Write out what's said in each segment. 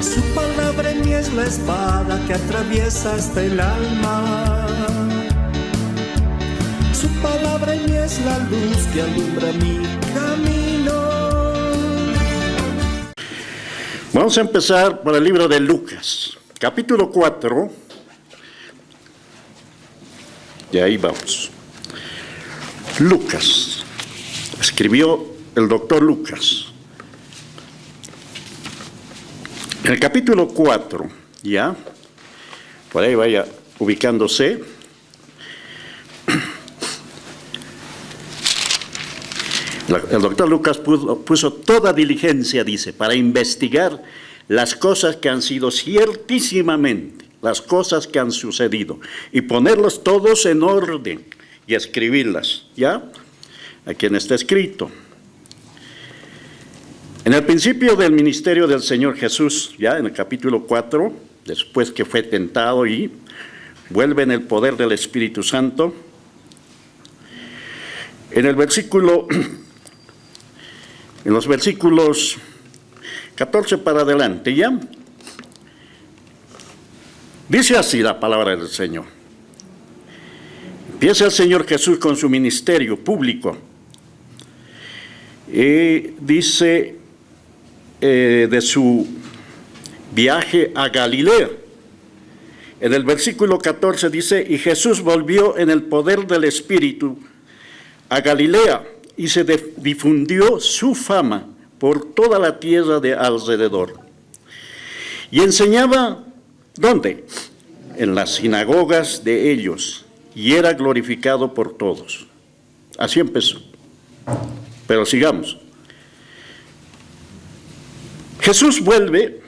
Su palabra en mí es la espada que atraviesa hasta el alma. Su palabra en mí es la luz que alumbra mi camino. Vamos a empezar por el libro de Lucas, capítulo 4. Y ahí vamos. Lucas. Escribió el doctor Lucas. En el capítulo 4, ya, por ahí vaya ubicándose. El doctor Lucas puso toda diligencia, dice, para investigar las cosas que han sido ciertísimamente, las cosas que han sucedido, y ponerlos todos en orden y escribirlas, ¿ya? A quien está escrito. En el principio del ministerio del Señor Jesús, ya en el capítulo 4, después que fue tentado y vuelve en el poder del Espíritu Santo, en los versículos 14 para adelante, ¿ya? Dice así la palabra del Señor. Empieza el Señor Jesús con su ministerio público. Y dice de su viaje a Galilea. En el versículo 14 dice, y Jesús volvió en el poder del Espíritu a Galilea, y se difundió su fama por toda la tierra de alrededor. Y enseñaba, ¿dónde? En las sinagogas de ellos, y era glorificado por todos. Así empezó. Pero sigamos. Jesús vuelve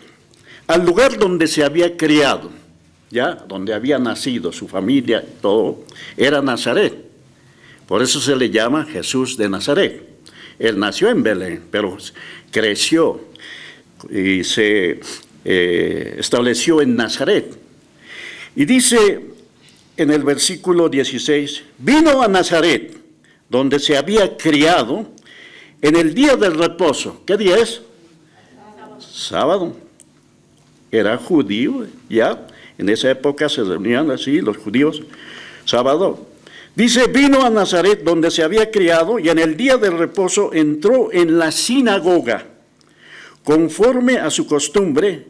al lugar donde se había criado, ya, donde había nacido, su familia, todo, era Nazaret. Por eso se le llama Jesús de Nazaret. Él nació en Belén, pero creció y se estableció en Nazaret. Y dice en el versículo 16, vino a Nazaret, donde se había criado, en el día del reposo. ¿Qué día es? Sábado. Era judío, ya. En esa época se reunían así los judíos, sábado. Dice, vino a Nazaret donde se había criado y en el día del reposo entró en la sinagoga, conforme a su costumbre,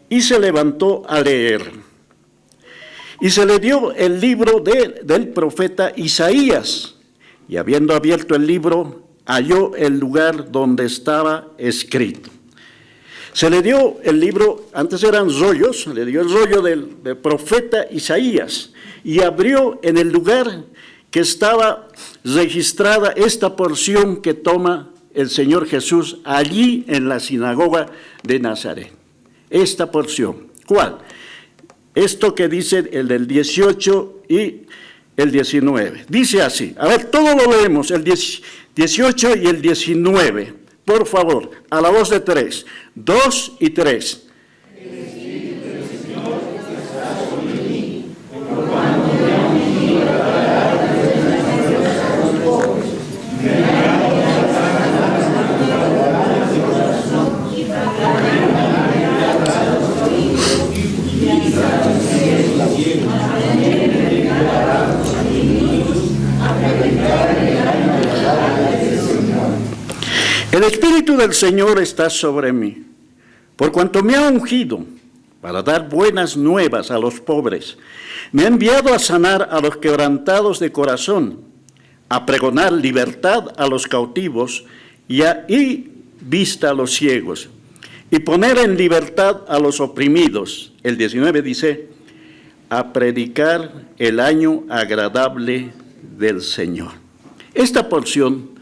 y se levantó a leer. Y se le dio el libro del profeta Isaías, y habiendo abierto el libro, halló el lugar donde estaba escrito. Se le dio el libro, antes eran rollos, se le dio el rollo del profeta Isaías, y abrió en el lugar que estaba registrada esta porción que toma el Señor Jesús allí en la sinagoga de Nazaret. Esta porción, ¿cuál? Esto que dice el del 18 y el 19. Dice así, a ver, todo lo leemos, el 18 y el 19. Por favor, a la voz de 3, 2 y 3. El Espíritu del Señor está sobre mí, por cuanto me ha ungido para dar buenas nuevas a los pobres. Me ha enviado a sanar a los quebrantados de corazón, a pregonar libertad a los cautivos y vista a los ciegos, y poner en libertad a los oprimidos. El 19 dice, a predicar el año agradable del Señor. Esta porción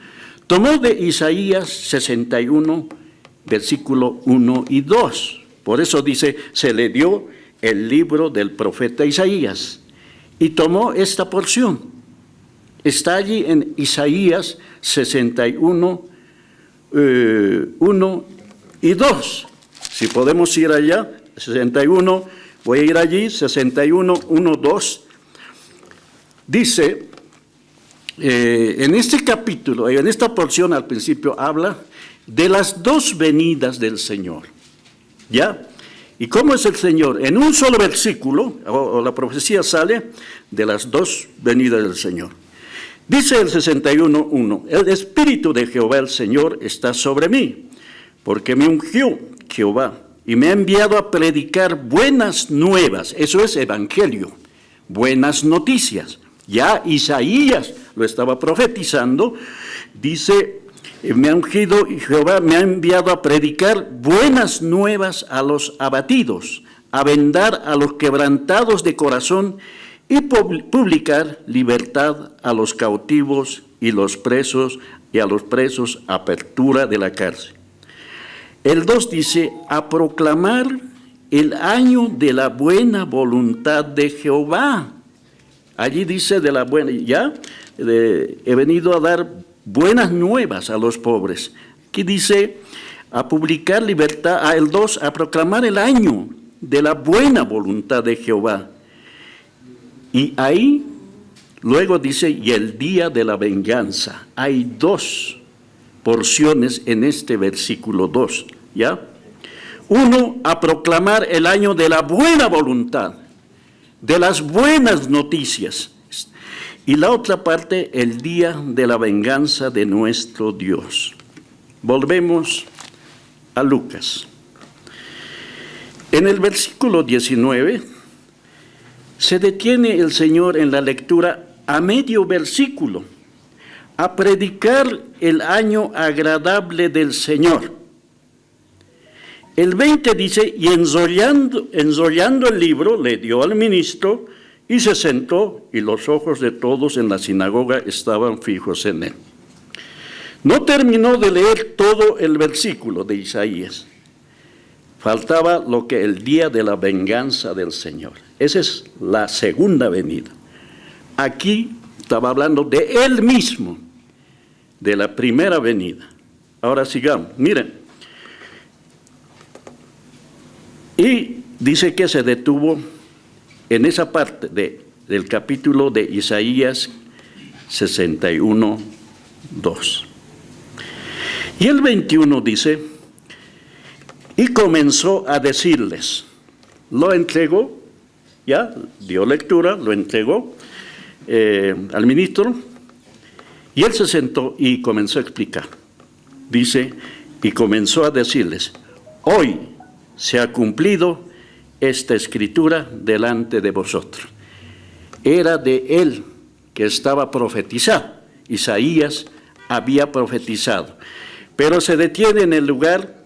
tomó de Isaías 61, versículo 1 y 2. Por eso dice, se le dio el libro del profeta Isaías. Y tomó esta porción. Está allí en Isaías 61, 1 y 2. Si podemos ir allá, 61, voy a ir allí, 61, 1, 2. Dice, en este capítulo, en esta porción al principio habla de las dos venidas del Señor. ¿Ya? ¿Y cómo es el Señor? En un solo versículo, o la profecía sale de las dos venidas del Señor. Dice el 61:1, el Espíritu de Jehová el Señor está sobre mí, porque me ungió Jehová y me ha enviado a predicar buenas nuevas. Eso es evangelio, buenas noticias. Ya Isaías lo estaba profetizando, dice, me ha ungido y Jehová me ha enviado a predicar buenas nuevas a los abatidos, a vendar a los quebrantados de corazón y publicar libertad a los cautivos y a los presos, apertura de la cárcel. El 2 dice, a proclamar el año de la buena voluntad de Jehová. Allí dice de la buena, he venido a dar buenas nuevas a los pobres. Aquí dice, a publicar libertad, el 2, a proclamar el año de la buena voluntad de Jehová. Y ahí, luego dice, y el día de la venganza. Hay dos porciones en este versículo 2, ¿ya? Uno, a proclamar el año de la buena voluntad, de las buenas noticias. Y la otra parte, el día de la venganza de nuestro Dios. Volvemos a Lucas. En el versículo 19, se detiene el Señor en la lectura a medio versículo, a predicar el año agradable del Señor. El 20 dice, y enrollando el libro, le dio al ministro, y se sentó, y los ojos de todos en la sinagoga estaban fijos en él. No terminó de leer todo el versículo de Isaías. Faltaba lo que el día de la venganza del Señor. Esa es la segunda venida. Aquí estaba hablando de él mismo, de la primera venida. Ahora sigamos, miren. Y dice que se detuvo en esa parte del capítulo de Isaías 61:2. Y el 21 dice, y comenzó a decirles, lo entregó, ya dio lectura, lo entregó al ministro, y él se sentó y comenzó a explicar. Dice, y comenzó a decirles, hoy se ha cumplido esta escritura delante de vosotros. Era de él que estaba profetizado. Isaías había profetizado, pero se detiene en el lugar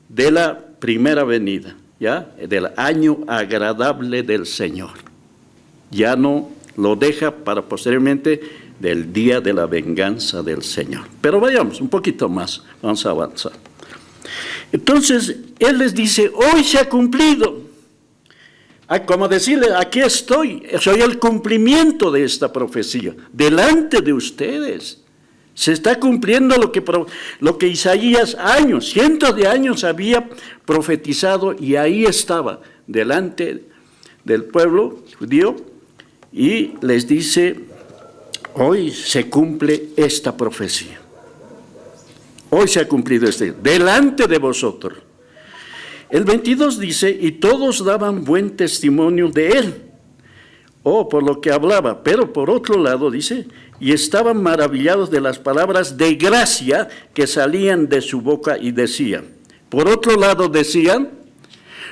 de la primera venida, ¿ya? Del año agradable del Señor. Ya no lo deja para posteriormente del día de la venganza del Señor. Pero vayamos un poquito más, vamos a avanzar. Entonces, él les dice, hoy se ha cumplido. Como decirle, aquí estoy, soy el cumplimiento de esta profecía, delante de ustedes. Se está cumpliendo lo que Isaías cientos de años había profetizado, y ahí estaba, delante del pueblo judío, y les dice, hoy se cumple esta profecía. Hoy se ha cumplido delante de vosotros. El 22 dice, y todos daban buen testimonio de él, por lo que hablaba. Pero por otro lado dice, y estaban maravillados de las palabras de gracia que salían de su boca y decían. Por otro lado decían,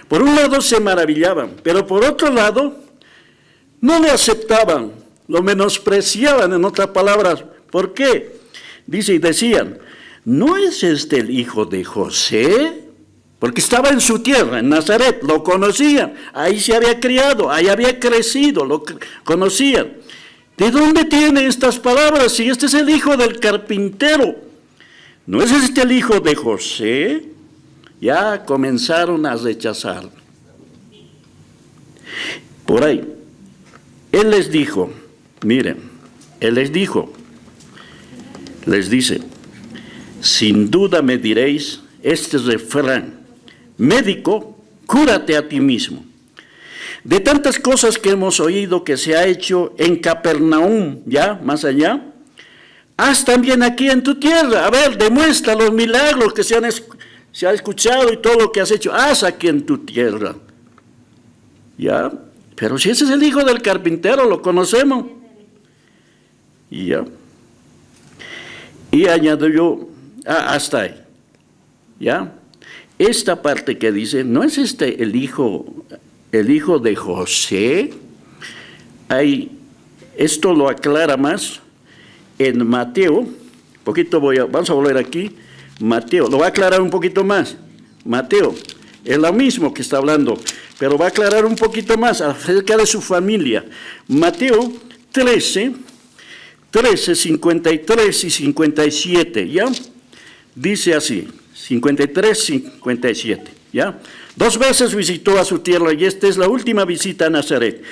por un lado se maravillaban, pero por otro lado no le aceptaban, lo menospreciaban, en otras palabras. ¿Por qué? Dice, y decían, ¿no es este el hijo de José? Porque estaba en su tierra, en Nazaret, lo conocían, ahí se había criado, ahí había crecido, lo conocían. ¿De dónde tiene estas palabras si este es el hijo del carpintero? ¿No es este el hijo de José? Ya comenzaron a rechazar. Por ahí, él les dijo, miren, él les dice, sin duda me diréis este refrán, médico, cúrate a ti mismo. De tantas cosas que hemos oído que se ha hecho en Capernaum, ya, más allá, haz también aquí en tu tierra. A ver, demuestra los milagros que se se ha escuchado y todo lo que has hecho, haz aquí en tu tierra. ¿Ya? Pero si ese es el hijo del carpintero, lo conocemos. ¿Ya? Y añadió, hasta ahí. ¿Ya? Esta parte que dice, ¿no es este el hijo de José? Esto lo aclara más en Mateo. Vamos a volver aquí. Mateo, lo va a aclarar un poquito más. Mateo, es lo mismo que está hablando, pero va a aclarar un poquito más acerca de su familia. Mateo 13, 53 y 57, ¿ya? Dice así, 53, 57, ¿ya? 2 veces visitó a su tierra y esta es la última visita a Nazaret.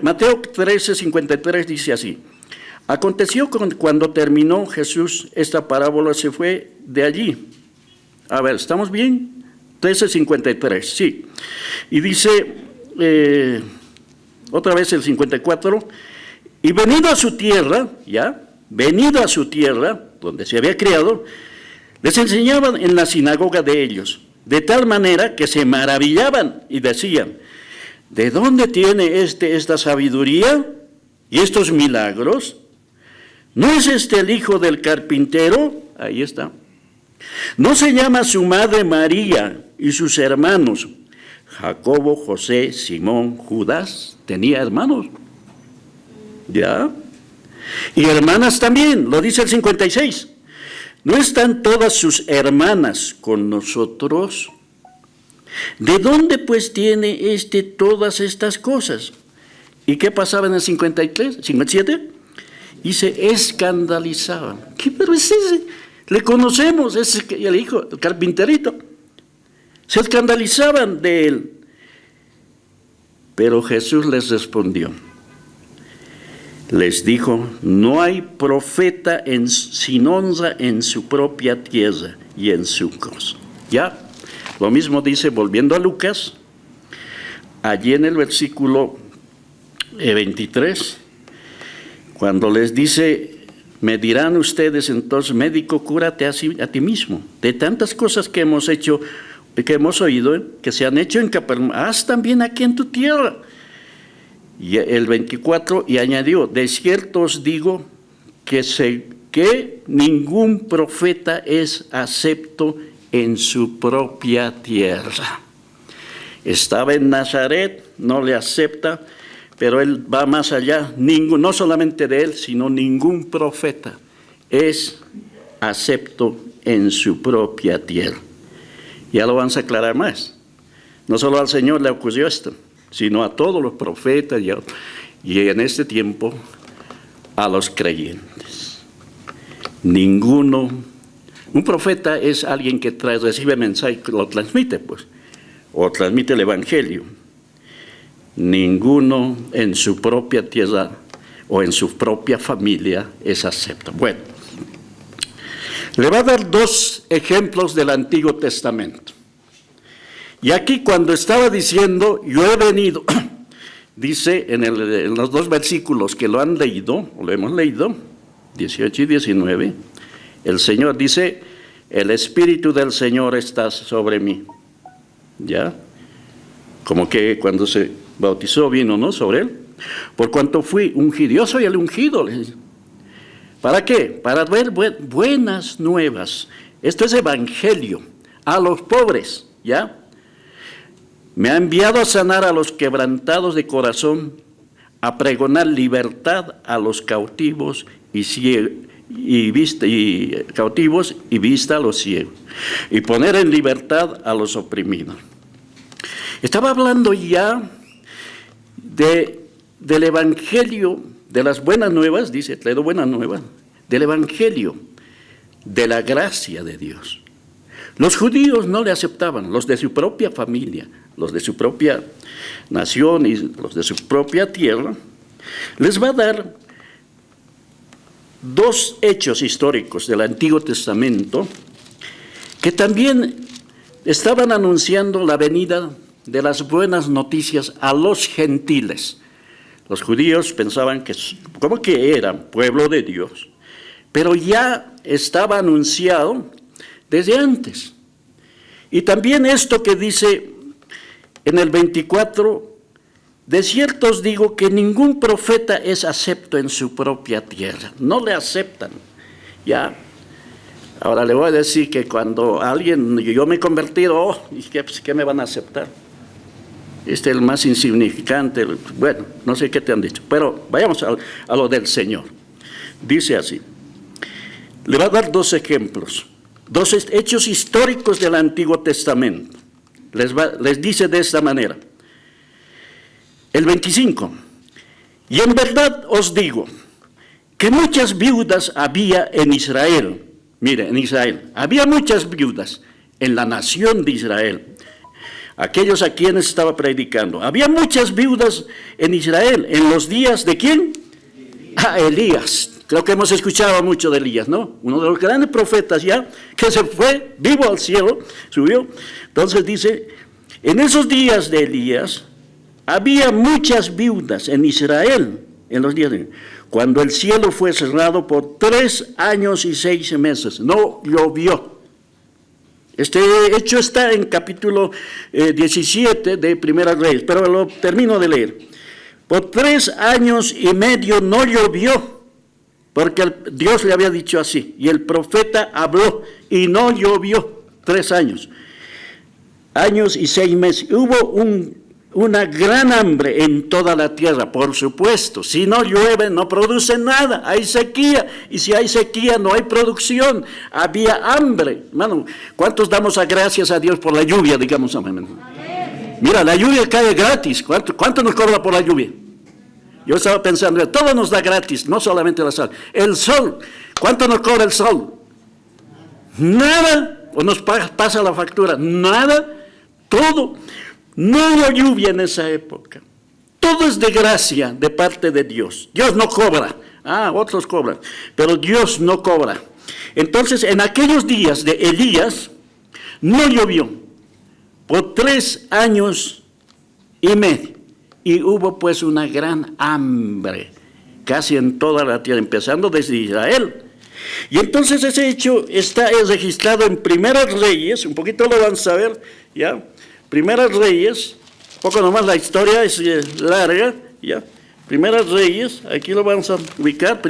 Mateo 13, 53 dice así. Aconteció cuando terminó Jesús esta parábola, se fue de allí. A ver, ¿estamos bien? 13:53, sí. Y dice, otra vez el 54, y venido a su tierra, donde se había criado, les enseñaban en la sinagoga de ellos, de tal manera que se maravillaban y decían, ¿de dónde tiene esta sabiduría y estos milagros? ¿No es este el hijo del carpintero? Ahí está. ¿No se llama su madre María y sus hermanos Jacobo, José, Simón, Judas? Tenía hermanos. ¿Ya? Y hermanas también, lo dice el 56. ¿No están todas sus hermanas con nosotros? ¿De dónde pues tiene todas estas cosas? ¿Y qué pasaba en el 53, 57? Y se escandalizaban. ¿Qué? Pero es ese, le conocemos, es el hijo, el carpinterito. Se escandalizaban de él. Pero Jesús les respondió. Les dijo, no hay profeta sin honra en su propia tierra y en su cosa. ¿Ya? Lo mismo dice, volviendo a Lucas, allí en el versículo 23, cuando les dice, me dirán ustedes entonces, médico, cúrate a ti mismo. De tantas cosas que hemos hecho, que hemos oído, que se han hecho en Capernaum, haz también aquí en tu tierra. Y el 24, y añadió, de cierto os digo que ningún profeta es acepto en su propia tierra. Estaba en Nazaret, no le acepta, pero él va más allá, no solamente de él, sino ningún profeta es acepto en su propia tierra. Ya lo vamos a aclarar más. No solo al Señor le ocurrió esto, sino a todos los profetas y en este tiempo a los creyentes. Ninguno, un profeta es alguien que recibe mensaje, lo transmite pues, o transmite el evangelio. Ninguno en su propia tierra o en su propia familia es acepto. Bueno, le va a dar 2 ejemplos del Antiguo Testamento. Y aquí cuando estaba diciendo, yo he venido, dice en los 2 versículos que lo han leído, o lo hemos leído, 18 y 19, el Señor dice, el Espíritu del Señor está sobre mí. ¿Ya? Como que cuando se bautizó vino, ¿no? Sobre él. Por cuanto fui ungido, yo soy el ungido. ¿Para qué? Para ver buenas nuevas. Esto es evangelio a los pobres, ¿ya? Me ha enviado a sanar a los quebrantados de corazón, a pregonar libertad a los cautivos cautivos y vista a los ciegos, y poner en libertad a los oprimidos. Estaba hablando ya del evangelio, de las buenas nuevas, dice, traigo buenas nuevas, del evangelio, de la gracia de Dios. Los judíos no le aceptaban, los de su propia familia, los de su propia nación y los de su propia tierra. Les va a dar 2 hechos históricos del Antiguo Testamento que también estaban anunciando la venida de las buenas noticias a los gentiles. Los judíos pensaban que, como que eran pueblo de Dios, pero ya estaba anunciado desde antes. Y también esto que dice en el 24, de cierto os digo que ningún profeta es acepto en su propia tierra. No le aceptan, ¿ya? Ahora le voy a decir que cuando alguien, yo me he convertido, ¿qué me van a aceptar? Este es el más insignificante, bueno, no sé qué te han dicho, pero vayamos a lo del Señor. Dice así, le va a dar dos ejemplos, dos hechos históricos del Antiguo Testamento. Les dice de esta manera. El 25, y en verdad os digo que muchas viudas había en Israel. Mire, en Israel había muchas viudas en la nación de Israel. Aquellos a quienes estaba predicando. Había muchas viudas en Israel en los días de ¿quién? Elías. Creo que hemos escuchado mucho de Elías, ¿no? Uno de los grandes profetas ya, que se fue vivo al cielo, subió. Entonces dice, en esos días de Elías, había muchas viudas en Israel, en los días de cuando el cielo fue cerrado por 3 años y 6 meses, no llovió. Este hecho está en capítulo 17 de Primera Reyes, pero lo termino de leer. Por 3 años y medio no llovió, porque Dios le había dicho así, y el profeta habló, y no llovió 3 años. Años y 6 meses. Hubo una gran hambre en toda la tierra, por supuesto. Si no llueve, no produce nada, hay sequía, y si hay sequía, no hay producción. Había hambre. Hermano, ¿cuántos damos gracias a Dios por la lluvia, digamos? Amén. Mira, la lluvia cae gratis. ¿Cuánto nos cobra por la lluvia? Yo estaba pensando, todo nos da gratis, no solamente la sal. El sol, ¿cuánto nos cobra el sol? Nada. ¿O nos pasa la factura? Nada. Todo. No hubo lluvia en esa época. Todo es de gracia de parte de Dios. Dios no cobra. Otros cobran. Pero Dios no cobra. Entonces, en aquellos días de Elías, no llovió por 3 años y medio. Y hubo pues una gran hambre, casi en toda la tierra, empezando desde Israel. Y entonces ese hecho es registrado en Primeras Reyes, un poquito lo van a saber, ¿ya? Primeras Reyes, poco nomás la historia es larga, ¿ya? Primeras Reyes, aquí lo vamos a ubicar,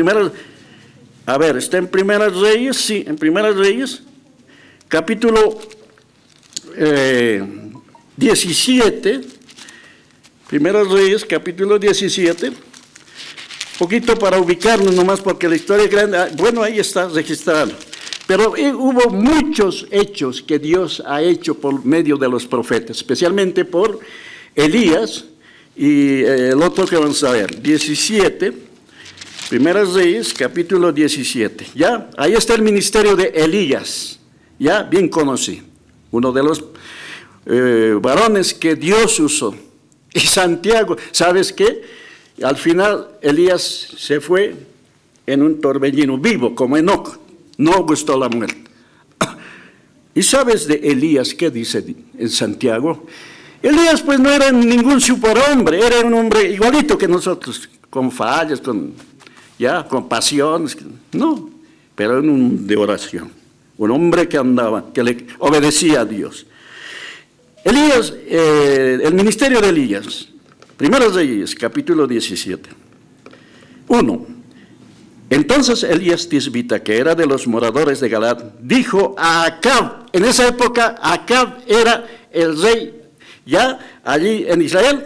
está en Primeras Reyes, sí, en Primeras Reyes, capítulo 17, Primeras Reyes, capítulo 17, poquito para ubicarnos nomás porque la historia es grande, bueno, ahí está registrado. Pero hubo muchos hechos que Dios ha hecho por medio de los profetas, especialmente por Elías y el otro que vamos a ver, 17, Primeras Reyes, capítulo 17. ¿Ya? Ahí está el ministerio de Elías, ya bien conocido, uno de los varones que Dios usó. Y Santiago, ¿sabes qué? Al final Elías se fue en un torbellino vivo, como Enoc. No gustó la muerte. ¿Y sabes de Elías qué dice en Santiago? Elías pues no era ningún superhombre, era un hombre igualito que nosotros, con fallas, con pasiones, no, pero era un de oración, un hombre que andaba, que le obedecía a Dios. Elías, el ministerio de Elías, Primeros Reyes, capítulo 17, 1. Entonces Elías Tisbita, que era de los moradores de Galaad, dijo a Acab, en esa época Acab era el rey ya allí en Israel,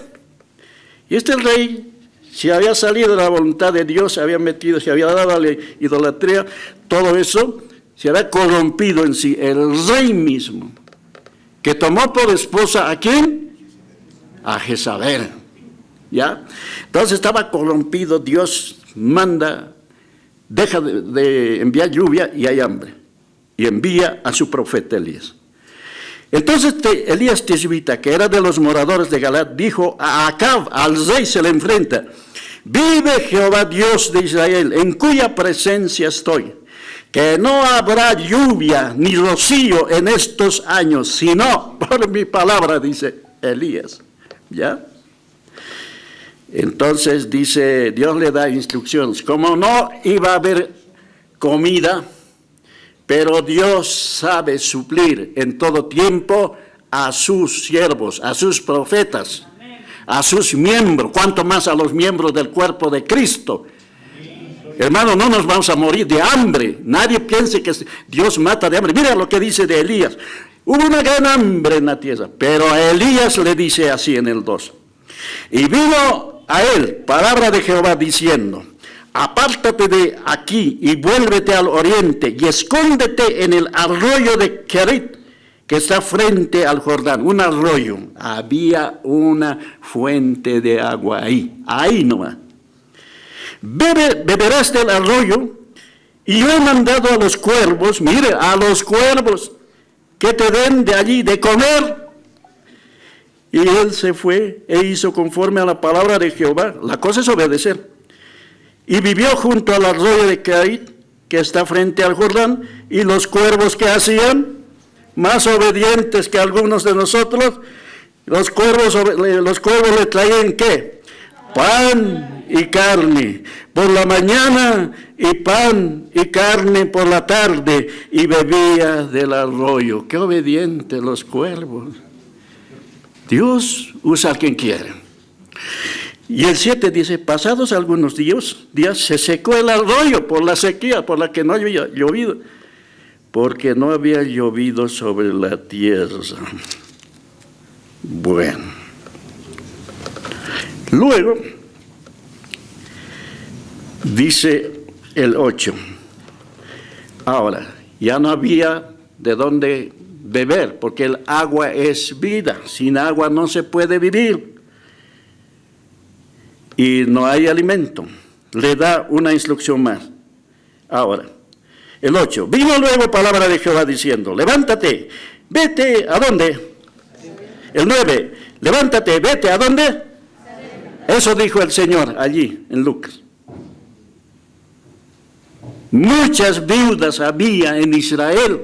y este rey se había salido de la voluntad de Dios, se había dado a la idolatría, todo eso, se había corrompido en sí, el rey mismo, que tomó por esposa ¿a quién? A Jezabel, ¿ya? Entonces estaba corrompido, Dios manda, deja de enviar lluvia y hay hambre, y envía a su profeta Elías. Entonces Elías Tisbita, que era de los moradores de Galaad, dijo a Acab, al rey se le enfrenta: vive Jehová Dios de Israel, en cuya presencia estoy, que no habrá lluvia ni rocío en estos años, sino por mi palabra, dice Elías. ¿Ya? Entonces dice, Dios le da instrucciones. Como no iba a haber comida, Pero Dios sabe suplir en todo tiempo a sus siervos, a sus profetas, a sus miembros, cuanto más a los miembros del cuerpo de Cristo. Hermano, no nos vamos a morir de hambre. Nadie piense que Dios mata de hambre. Mira lo que dice de Elías. Hubo una gran hambre en la tierra, pero a Elías le dice así en el 2. Y vino a él palabra de Jehová diciendo: apártate de aquí y vuélvete al oriente y escóndete en el arroyo de Kerit, que está frente al Jordán. Un arroyo, había una fuente de agua ahí nomás. Beberás del arroyo, y yo he mandado a los cuervos, mire, a los cuervos, que te den de allí de comer. Y él se fue e hizo conforme a la palabra de Jehová. La cosa es obedecer. Y vivió junto al arroyo de Kerit, que está frente al Jordán, y los cuervos que hacían, más obedientes que algunos de nosotros, los cuervos le traían ¿qué? Pan y carne por la mañana, y pan y carne por la tarde, y bebía del arroyo. Qué obedientes los cuervos. Dios usa a quien quiere. Y el 7 dice: pasados algunos días se secó el arroyo por la sequía, por la que no había llovido, porque no había llovido sobre la tierra. Bueno. Luego, dice el 8. Ahora, ya no había de dónde beber, porque el agua es vida. Sin agua no se puede vivir. Y no hay alimento. Le da una instrucción más. Ahora, el 8. Vino luego palabra de Jehová diciendo: levántate, vete, ¿a dónde? El 9. Levántate, vete, ¿a dónde? Eso dijo el Señor allí en Lucas. Muchas viudas había en Israel,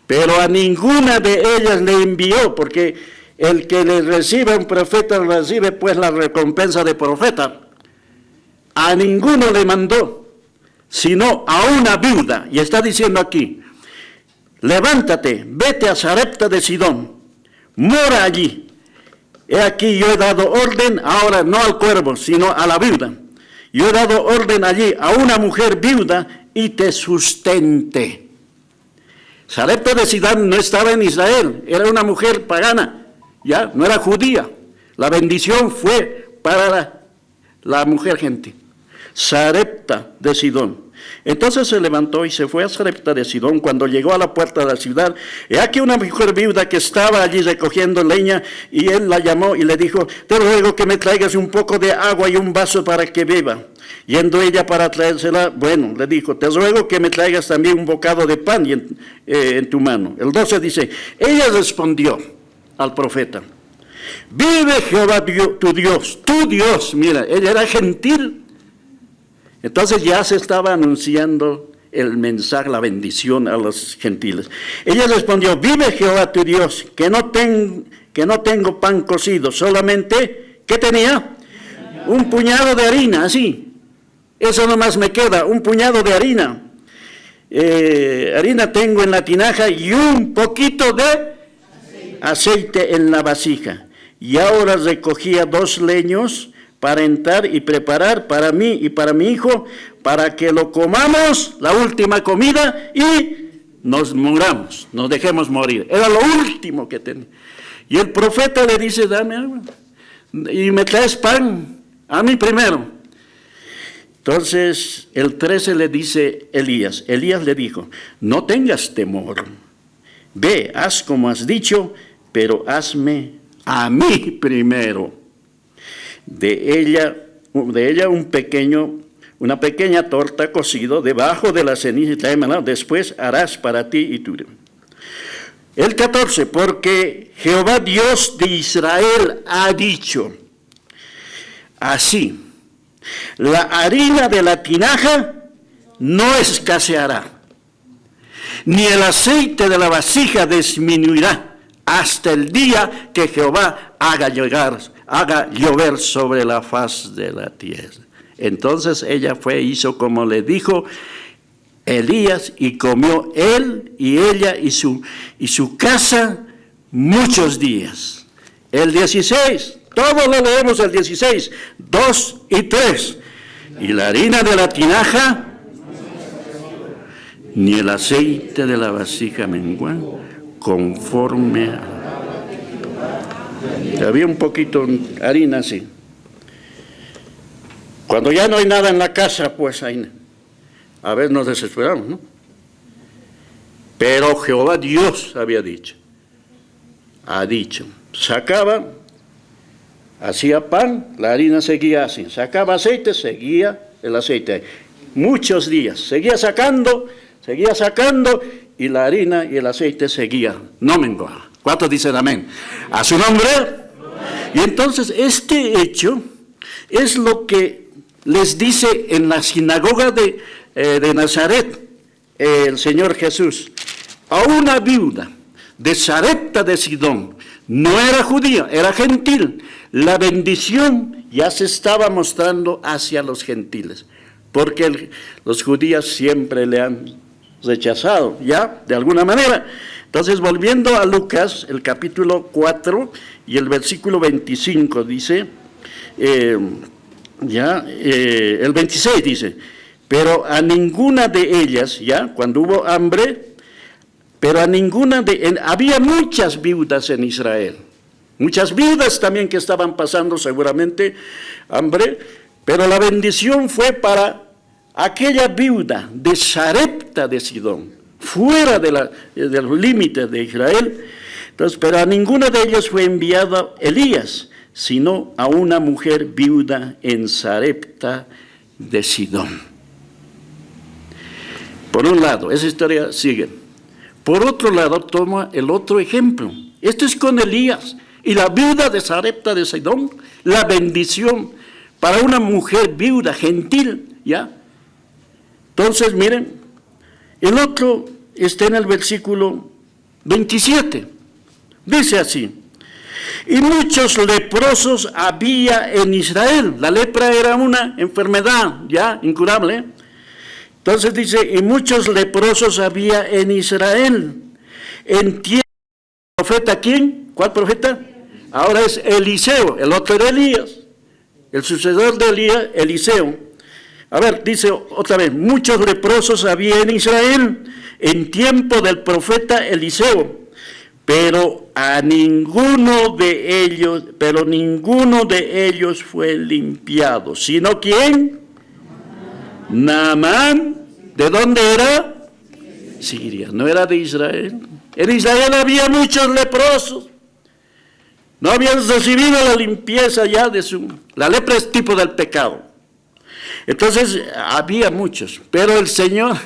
pero a ninguna de ellas le envió, porque el que le recibe a un profeta recibe pues la recompensa de profeta. A ninguno le mandó, sino a una viuda. Y está diciendo aquí: levántate, vete a Sarepta de Sidón, mora allí. He aquí yo he dado orden, ahora no al cuervo, sino a la viuda. Yo he dado orden allí a una mujer viuda y te sustente. Sarepta de Sidón no estaba en Israel, era una mujer pagana, ya no era judía. La bendición fue para la mujer gentil. Sarepta de Sidón. Entonces se levantó y se fue a Sarepta de Sidón. Cuando llegó a la puerta de la ciudad, he aquí una mujer viuda que estaba allí recogiendo leña, y él la llamó y le dijo: te ruego que me traigas un poco de agua y un vaso para que beba. Yendo ella para traérsela, bueno, le dijo: te ruego que me traigas también un bocado de pan en tu mano. El 12 dice: ella respondió al profeta: vive Jehová tu Dios. Mira, ella era gentil. Entonces ya se estaba anunciando el mensaje, la bendición a los gentiles. Ella respondió: vive Jehová tu Dios, que no tengo pan cocido, solamente, ¿qué tenía? Un puñado de harina, así. Eso nomás me queda, un puñado de harina. Harina tengo en la tinaja y un poquito de aceite en la vasija. Y ahora recogía 2 leños para entrar y preparar para mí y para mi hijo, para que lo comamos, la última comida, y nos muramos, nos dejemos morir. Era lo último que tenía. Y el profeta le dice: dame agua, y me traes pan, a mí primero. Entonces, el 13 le dice Elías le dijo: no tengas temor, ve, haz como has dicho, pero hazme a mí primero. De ella una pequeña torta cocido debajo de la ceniza, y tráemela, después harás para ti y tú. El 14, porque Jehová Dios de Israel ha dicho así: la harina de la tinaja no escaseará, ni el aceite de la vasija disminuirá, hasta el día que Jehová haga llover sobre la faz de la tierra. Entonces ella fue, hizo como le dijo, Elías, y comió él y ella y su casa muchos días. El 16, todos lo leemos el 16, 2 y 3. Y la harina de la tinaja, ni el aceite de la vasija menguan, conforme a... Había un poquito de harina así. Cuando ya no hay nada en la casa, pues ahí, a veces nos desesperamos, ¿no? Pero Jehová Dios había dicho, sacaba, hacía pan, la harina seguía así, sacaba aceite, seguía el aceite. Muchos días, seguía sacando, y la harina y el aceite seguía, no menguaba. ¿Cuántos dicen amén? A su nombre. Y entonces este hecho es lo que les dice en la sinagoga de Nazaret el Señor Jesús. A una viuda de Sarepta de Sidón, no era judía, era gentil. La bendición ya se estaba mostrando hacia los gentiles, porque los judíos siempre le han rechazado, ya, de alguna manera. Entonces, volviendo a Lucas, el capítulo 4 y el versículo 25, dice, el 26 dice, pero a ninguna de ellas, ya, cuando hubo hambre, había muchas viudas en Israel, muchas viudas también que estaban pasando seguramente hambre, pero la bendición fue para aquella viuda de Sarepta de Sidón, fuera de los límites de Israel. Entonces, pero a ninguna de ellas fue enviado Elías, sino a una mujer viuda en Sarepta de Sidón. Por un lado, esa historia sigue. Por otro lado, toma el otro ejemplo. Esto es con Elías y la viuda de Sarepta de Sidón, la bendición para una mujer viuda, gentil, ¿ya? Entonces, miren, el otro está en el versículo 27. Dice así, y muchos leprosos había en Israel. La lepra era una enfermedad ya incurable. Entonces dice, y muchos leprosos había en Israel. En tiempo del profeta, ¿quién? ¿Cuál profeta? Ahora es Eliseo, el otro era Elías. El sucesor de Elías, Eliseo. A ver, dice otra vez, muchos leprosos había en Israel en tiempo del profeta Eliseo, pero ninguno de ellos fue limpiado, sino ¿quién? Naamán. ¿De dónde era? Siria, no era de Israel. En Israel había muchos leprosos, no habían recibido la limpieza ya la lepra es tipo del pecado. Entonces había muchos, pero el Señor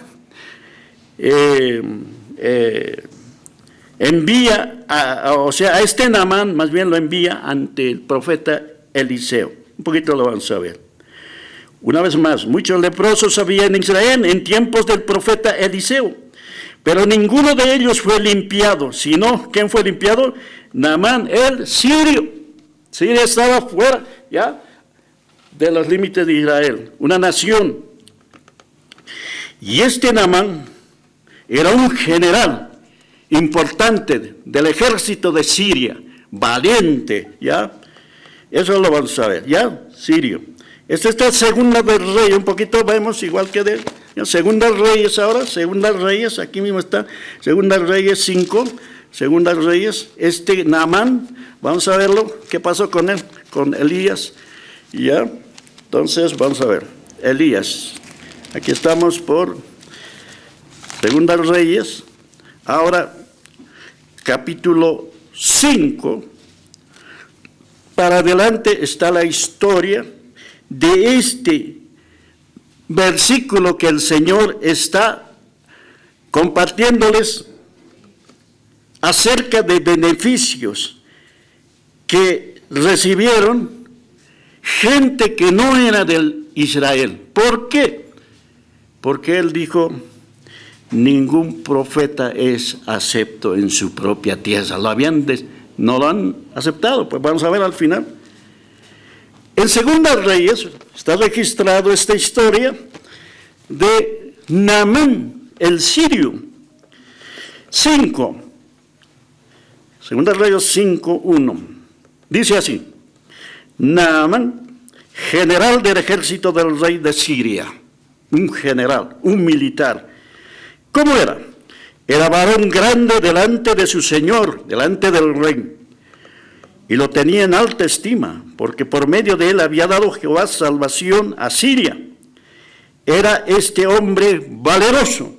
envía, a este Naamán más bien lo envía ante el profeta Eliseo. Un poquito lo vamos a ver. Una vez más, muchos leprosos había en Israel en tiempos del profeta Eliseo, pero ninguno de ellos fue limpiado, sino, ¿quién fue limpiado? Naamán, el sirio. Siria estaba fuera, ya, de los límites de Israel, una nación. Y este Naamán era un general importante del ejército de Siria, valiente, ¿ya? Eso lo vamos a ver, ¿ya? Sirio. Esta está Segunda de Reyes, un poquito vemos igual que de Segunda Reyes ahora, Segunda Reyes, aquí mismo está, Segunda Reyes 5, Segunda Reyes, este Naamán, vamos a verlo, qué pasó con él, con Elías, ¿ya? Entonces, vamos a ver, Elías, aquí estamos por Segunda Reyes, ahora capítulo 5, para adelante está la historia de este versículo que el Señor está compartiéndoles acerca de beneficios que recibieron gente que no era del Israel. ¿Por qué? Porque Él dijo, ningún profeta es acepto en su propia tierra. No lo han aceptado, pues vamos a ver al final. En Segunda Reyes está registrado esta historia de Naamán, el sirio. 5. Segunda Reyes 5:1. Dice así: Naamán, general del ejército del rey de Siria. Un general, un militar. ¿Cómo era? Era varón grande delante de su señor, delante del rey. Y lo tenía en alta estima, porque por medio de él había dado Jehová salvación a Siria. Era este hombre valeroso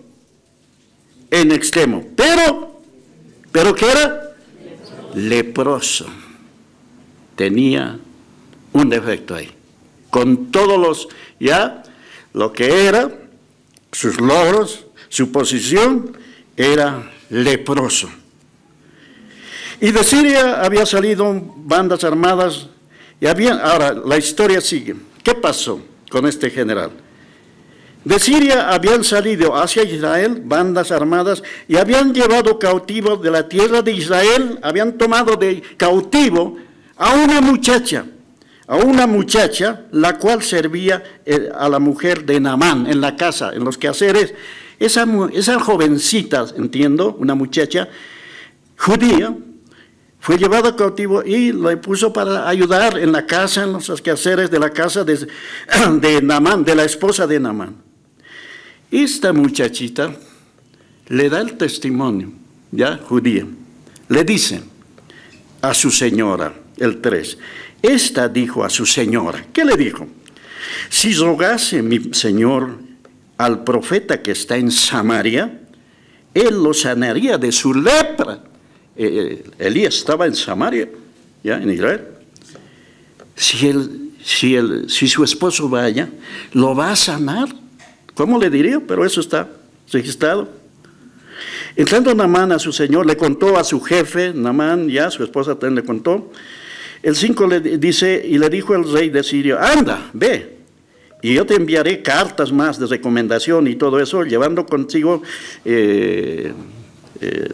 en extremo. ¿Pero qué era? Leproso. Tenía un defecto ahí. Con todos lo que era, sus logros, su posición, era leproso. Y de Siria había salido bandas armadas, ahora la historia sigue. ¿Qué pasó con este general? De Siria habían salido hacia Israel bandas armadas y habían llevado cautivo de la tierra de Israel, habían tomado de cautivo a una muchacha, la cual servía a la mujer de Naamán en la casa, en los quehaceres. Esa jovencita, entiendo, una muchacha judía, fue llevada cautivo y le puso para ayudar en la casa, en los quehaceres de la casa de Naamán, de la esposa de Naamán. Esta muchachita le da el testimonio, judía. Le dice a su señora, el 3, esta dijo a su señora, ¿qué le dijo? Si rogase mi señor al profeta que está en Samaria, él lo sanaría de su lepra. Elías estaba en Samaria, en Israel. Si su esposo vaya, ¿lo va a sanar? ¿Cómo le diría? Pero eso está registrado. Entrando Naamán a su señor, le contó a su jefe, Naamán, su esposa también le contó. El 5 le dice, y le dijo el rey de Siria, anda, ve, y yo te enviaré cartas más de recomendación y todo eso, llevando contigo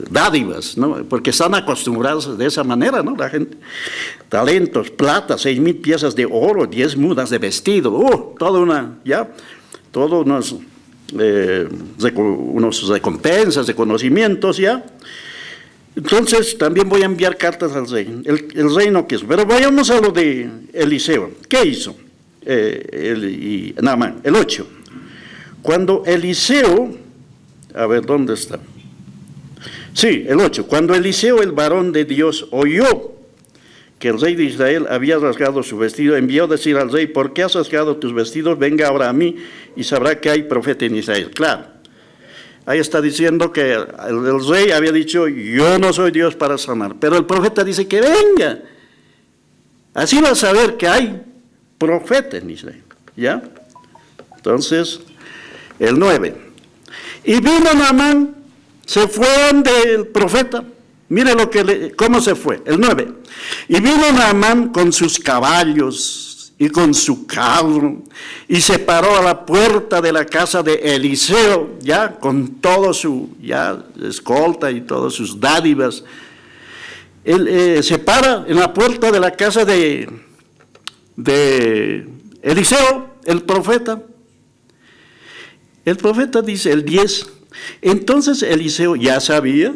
dádivas, ¿no? Porque están acostumbrados de esa manera, ¿no? La gente, talentos, plata, 6,000 piezas de oro, 10 mudas de vestido, todo unos recompensas, reconocimientos, Entonces también voy a enviar cartas al rey. El rey no quiso, pero vayamos a lo de Eliseo. ¿Qué hizo? Naamán, el 8. Cuando Eliseo, a ver, ¿dónde está? Sí, el 8. Cuando Eliseo, el varón de Dios, oyó que el rey de Israel había rasgado su vestido, envió a decir al rey, ¿por qué has rasgado tus vestidos? Venga ahora a mí y sabrá que hay profeta en Israel. Claro, ahí está diciendo que el rey había dicho, yo no soy Dios para sanar, pero el profeta dice que venga. Así va a saber que hay profeta en Israel, Entonces, el 9. Y vino Naamán, se fue del profeta. Mire cómo se fue, el 9. Y vino Naamán con sus caballos y con su carro, y se paró a la puerta de la casa de Eliseo, con todo su escolta y todas sus dádivas. Él se para en la puerta de la casa de Eliseo, el profeta. El profeta dice, el 10, entonces Eliseo ya sabía,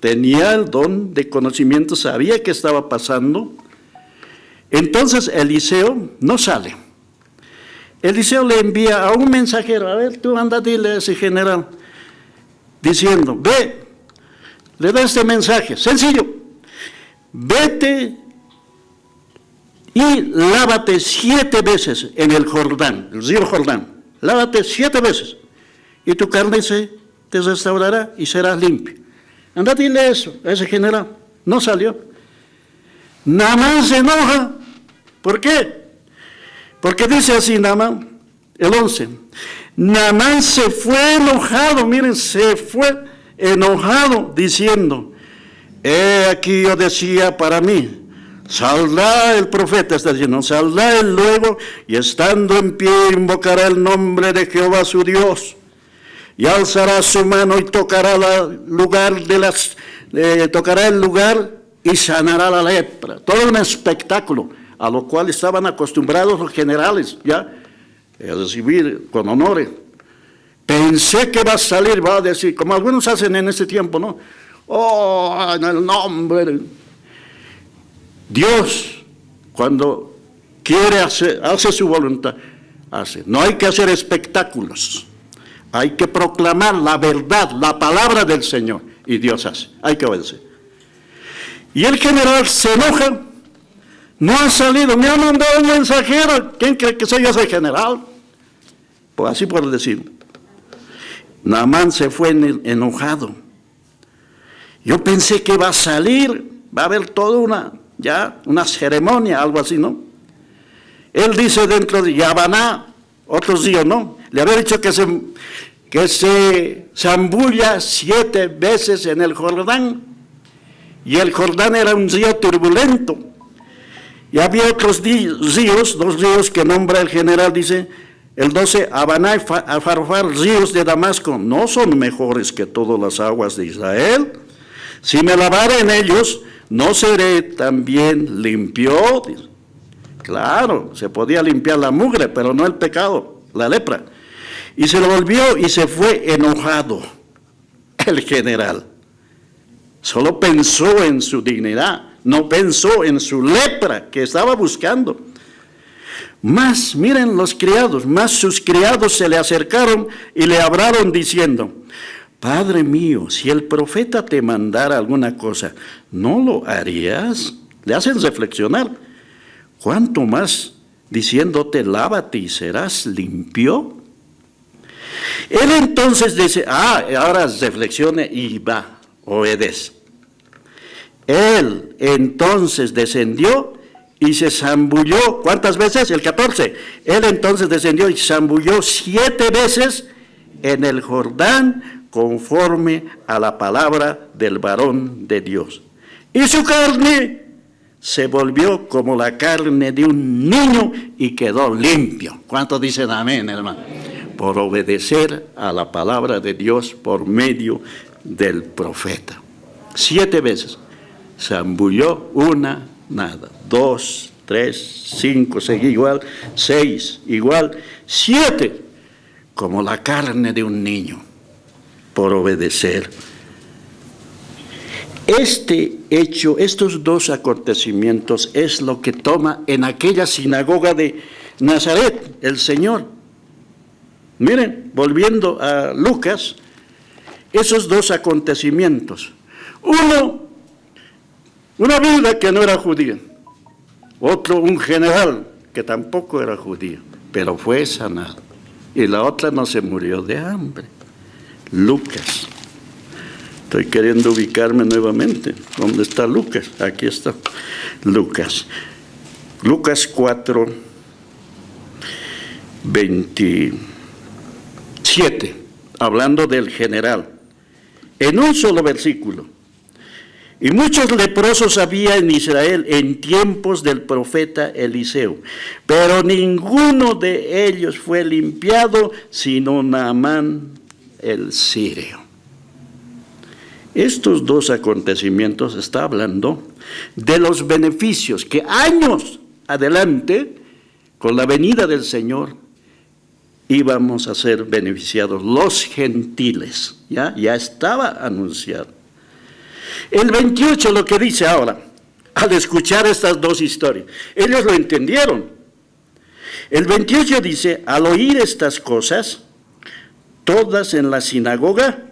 tenía el don de conocimiento, sabía qué estaba pasando. Entonces Eliseo no sale. Eliseo le envía a un mensajero, a ver, tú anda, dile a ese general, diciendo, ve, le da este mensaje, sencillo, vete y lávate 7 veces en el Jordán, el río Jordán, lávate 7 veces, y tu carne se te restaurará y serás limpio. Anda, dile eso a ese general. No salió. Naamán se enoja. ¿Por qué? Porque dice así Naamán, el 11. Naamán se fue enojado, miren, se fue enojado diciendo, he aquí yo decía para mí, saldrá el profeta, está diciendo, saldrá él luego y estando en pie invocará el nombre de Jehová su Dios. Y alzará su mano y tocará tocará el lugar y sanará la lepra. Todo un espectáculo a lo cual estaban acostumbrados los generales, a recibir con honores. Pensé que va a salir, va a decir, como algunos hacen en ese tiempo, ¿no? Oh, en el nombre. Dios, cuando quiere hace su voluntad, hace. No hay que hacer espectáculos. Hay que proclamar la verdad, la palabra del Señor. Y Dios hace. Hay que obedecer. Y el general se enoja. No ha salido, me ha mandado un mensajero. ¿Quién cree que soy ese general? Pues así por decirlo. Naamán se fue enojado. Yo pensé que va a salir, va a haber toda una ceremonia, algo así, ¿no? Él dice dentro de Yabaná, otros días, ¿no? Le había dicho que se zambulla 7 veces en el Jordán. Y el Jordán era un río turbulento. Y había otros ríos, 2 ríos que nombra el general, dice, el 12, Habaná y Farfar, ríos de Damasco, ¿no son mejores que todas las aguas de Israel? Si me lavare en ellos, ¿no seré también limpio? Claro, se podía limpiar la mugre, pero no el pecado, la lepra. Y se lo volvió y se fue enojado el general. Solo pensó en su dignidad, no pensó en su lepra que estaba buscando. Más, miren los criados, más sus criados se le acercaron y le hablaron diciendo, Padre mío, si el profeta te mandara alguna cosa, ¿no lo harías? Le hacen reflexionar. ¿Cuánto más diciéndote, lávate y serás limpio? Él entonces dice, ahora reflexione y va, obedece. Él entonces descendió y se zambulló, ¿cuántas veces? El 14. Él entonces descendió y se zambulló 7 veces en el Jordán, conforme a la palabra del varón de Dios. Y su carne se volvió como la carne de un niño y quedó limpio. ¿Cuántos dicen amén, hermano? Por obedecer a la palabra de Dios por medio del profeta. 7 veces. Zambulló, 1, nada. 2, 3, 5, 6, igual. 6, igual. 7, como la carne de un niño, por obedecer. Este hecho, estos 2 acontecimientos es lo que toma en aquella sinagoga de Nazaret el Señor. Miren, volviendo a Lucas, esos 2 acontecimientos. Uno, una viuda que no era judía. Otro, un general que tampoco era judío, pero fue sanado. Y la otra no se murió de hambre. Lucas. Estoy queriendo ubicarme nuevamente. ¿Dónde está Lucas? Aquí está. Lucas. Lucas 4, 27. Hablando del general. En un solo versículo. Y muchos leprosos había en Israel en tiempos del profeta Eliseo, pero ninguno de ellos fue limpiado, sino Naamán el sirio. Estos 2 acontecimientos está hablando de los beneficios que años adelante, con la venida del Señor, íbamos a ser beneficiados los gentiles. Ya estaba anunciado. El 28 lo que dice ahora, al escuchar estas 2 historias, ellos lo entendieron. El 28 dice, al oír estas cosas, todas en la sinagoga,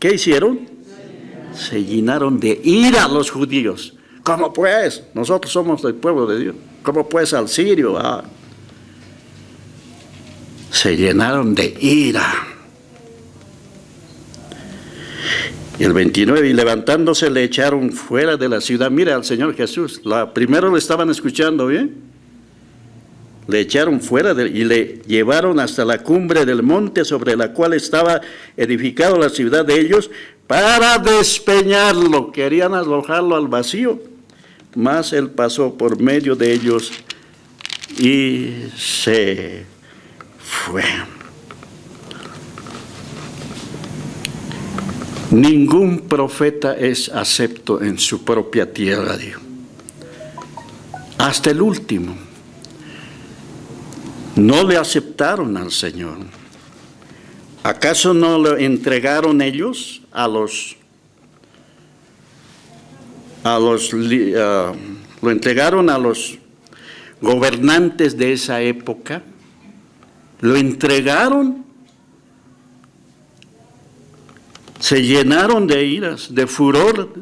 ¿qué hicieron? Se llenaron de ira los judíos. ¿Cómo pues? Nosotros somos del pueblo de Dios. ¿Cómo pues al sirio? Se llenaron de ira. Y el 29, y levantándose le echaron fuera de la ciudad. Mira al Señor Jesús, primero lo estaban escuchando bien. Le echaron fuera y le llevaron hasta la cumbre del monte sobre la cual estaba edificada la ciudad de ellos para despeñarlo. Querían arrojarlo al vacío, mas él pasó por medio de ellos y se fue. Ningún profeta es acepto en su propia tierra, Dios. Hasta el último. No le aceptaron al Señor. ¿Acaso no lo entregaron ellos lo entregaron a los gobernantes de esa época? Lo entregaron, se llenaron de iras, de furor.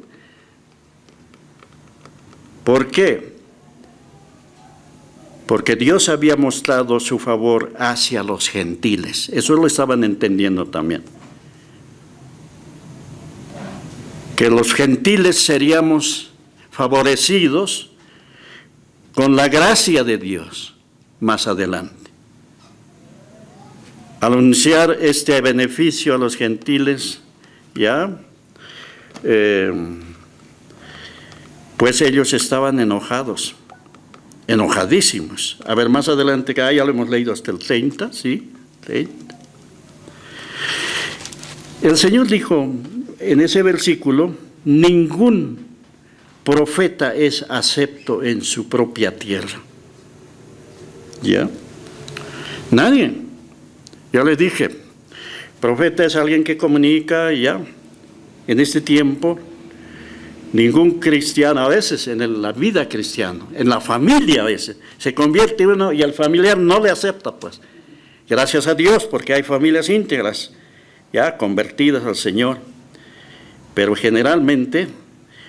¿Por qué? Porque Dios había mostrado su favor hacia los gentiles. Eso lo estaban entendiendo también. Que los gentiles seríamos favorecidos con la gracia de Dios más adelante. Al anunciar este beneficio a los gentiles, pues ellos estaban enojados. Enojadísimos. A ver, más adelante, que ya lo hemos leído hasta el 30, ¿sí? 30. El Señor dijo en ese versículo, ningún profeta es acepto en su propia tierra. ¿Ya? Nadie. Ya les dije, profeta es alguien que comunica, ya. En este tiempo, ningún cristiano, a veces en la vida cristiana, en la familia a veces, se convierte uno y el familiar no le acepta, pues. Gracias a Dios, porque hay familias íntegras, ya, convertidas al Señor. Pero generalmente,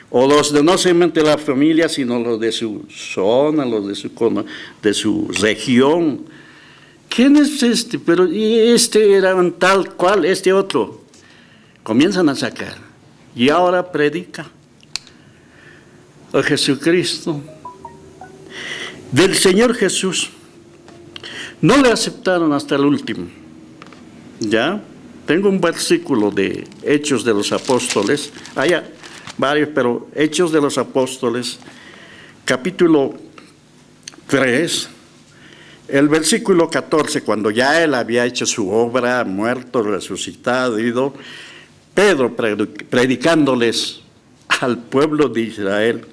o los de no solamente la familia, sino los de su zona, los de su región. ¿Quién es este? Pero y este era un tal cual, este otro. Comienzan a sacar. Y ahora predica a Jesucristo. Del Señor Jesús no le aceptaron hasta el último. ¿Ya? Tengo un versículo de Hechos de los Apóstoles, hay varios, pero Hechos de los Apóstoles, capítulo 3, el versículo 14, cuando ya él había hecho su obra, muerto, resucitado, ido, Pedro predicándoles al pueblo de Israel,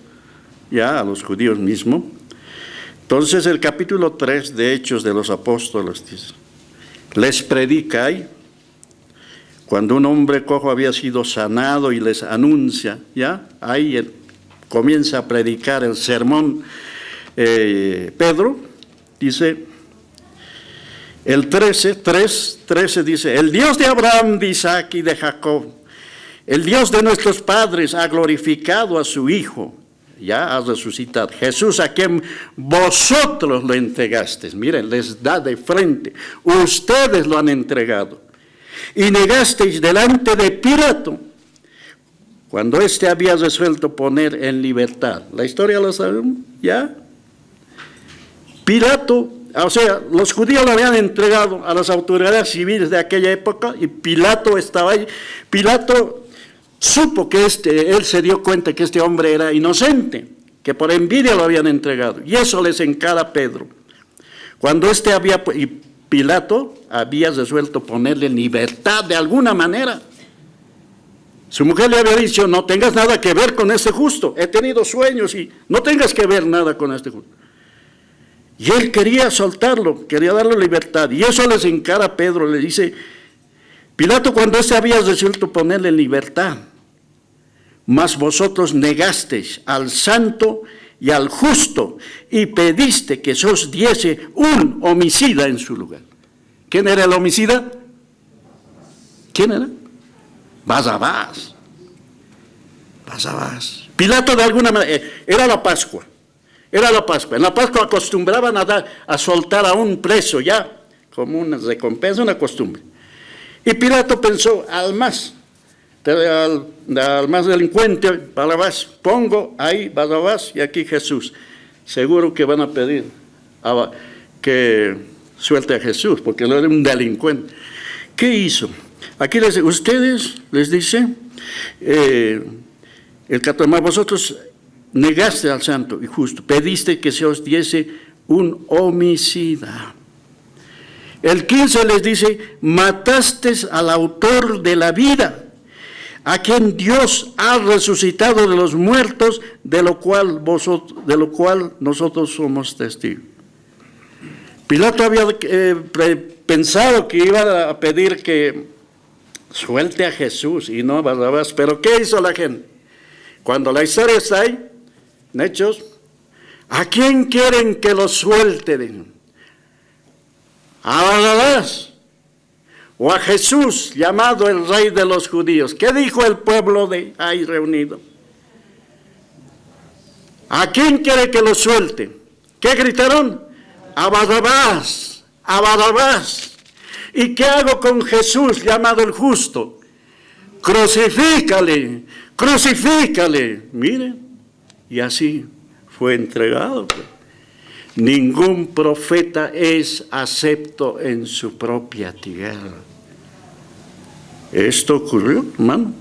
ya a los judíos mismos. Entonces el capítulo 3 de Hechos de los Apóstoles dice, les predica ahí, cuando un hombre cojo había sido sanado y les anuncia, ya ahí él comienza a predicar el sermón. Pedro dice, el 13 dice, el Dios de Abraham, de Isaac y de Jacob, el Dios de nuestros padres ha glorificado a su Hijo, ya ha resucitado, Jesús, a quien vosotros lo entregasteis. Miren, les da de frente, ustedes lo han entregado. Y negasteis delante de Pilato, cuando éste había resuelto poner en libertad. La historia lo sabemos, ¿ya? Pilato, o sea, los judíos lo habían entregado a las autoridades civiles de aquella época y Pilato estaba ahí. Pilato supo que él se dio cuenta que este hombre era inocente, que por envidia lo habían entregado. Y eso les encara a Pedro. Cuando Pilato había resuelto ponerle en libertad de alguna manera. Su mujer le había dicho, no tengas nada que ver con este justo. He tenido sueños y no tengas que ver nada con este justo. Y él quería soltarlo, quería darle libertad. Y eso les encara a Pedro, le dice, Pilato, cuando éste había resuelto ponerle en libertad, mas vosotros negasteis al santo y al justo, y pediste que se os diese un homicida en su lugar. ¿Quién era el homicida? ¿Quién era? Barrabás. Pilato de alguna manera, era la Pascua. En la Pascua acostumbraban a soltar a un preso ya, como una recompensa, una costumbre. Y Pilato pensó, al más delincuente, Barrabás, pongo ahí Barrabás y aquí Jesús. Seguro que van a pedir que suelte a Jesús, porque él era un delincuente. ¿Qué hizo? Aquí ustedes les dice, el 14, más vosotros negaste al santo y justo, pediste que se os diese un homicida. El 15 les dice, mataste al autor de la vida, a quien Dios ha resucitado de los muertos, de lo cual nosotros somos testigos. Pilato había pensado que iba a pedir que suelte a Jesús y no a Barrabás. Pero ¿qué hizo la gente? Cuando la historia está ahí, en Hechos, ¿a quién quieren que lo suelte? ¿A Barrabás o a Jesús, llamado el Rey de los Judíos? ¿Qué dijo el pueblo de ahí reunido? ¿A quién quiere que lo suelte? ¿Qué gritaron? A Barrabás, a Barrabás. ¿Y qué hago con Jesús, llamado el justo? Crucifícale, crucifícale. Miren, y así fue entregado. Ningún profeta es acepto en su propia tierra. Esto ocurrió, hermano.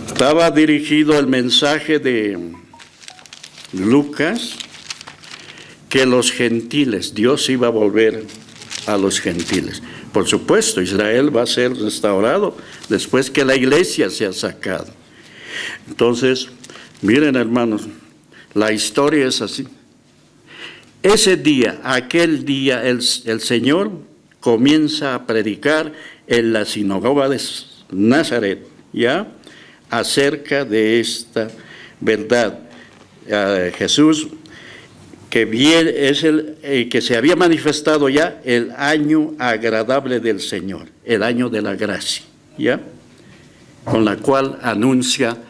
Estaba dirigido el mensaje de Lucas, que los gentiles, Dios iba a volver a los gentiles. Por supuesto, Israel va a ser restaurado después que la iglesia sea sacada. Entonces, miren, hermanos, la historia es así. Ese día, aquel día, el Señor comienza a predicar en la sinagoga de Nazaret, ¿ya? Acerca de esta verdad. Jesús, que bien es el que se había manifestado ya el año agradable del Señor, el año de la gracia, ¿ya? Con la cual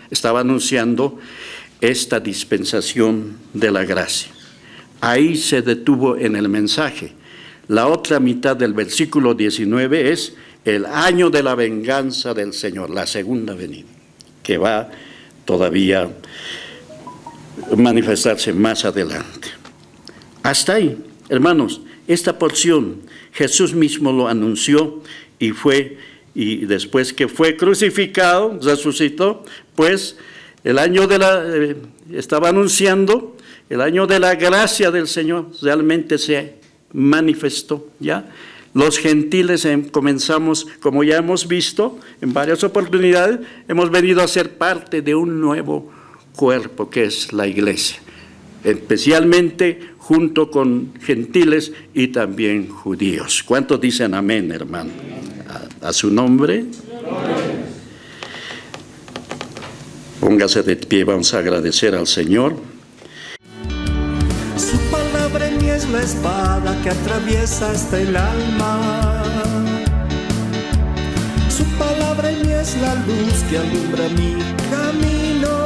estaba anunciando esta dispensación de la gracia. Ahí se detuvo en el mensaje. La otra mitad del versículo 19 es el año de la venganza del Señor, la segunda venida, que va todavía a manifestarse más adelante. Hasta ahí, hermanos, esta porción Jesús mismo lo anunció y después que fue crucificado, resucitó, pues el año estaba anunciando el año de la gracia del Señor, realmente se manifestó, ¿ya? Los gentiles comenzamos, como ya hemos visto en varias oportunidades, hemos venido a ser parte de un nuevo cuerpo que es la iglesia, especialmente junto con gentiles y también judíos. ¿Cuántos dicen amén, hermano? A su nombre. Póngase de pie, vamos a agradecer al Señor. Su palabra en mí es la espada que atraviesa hasta el alma. Su palabra en mí es la luz que alumbra mi camino.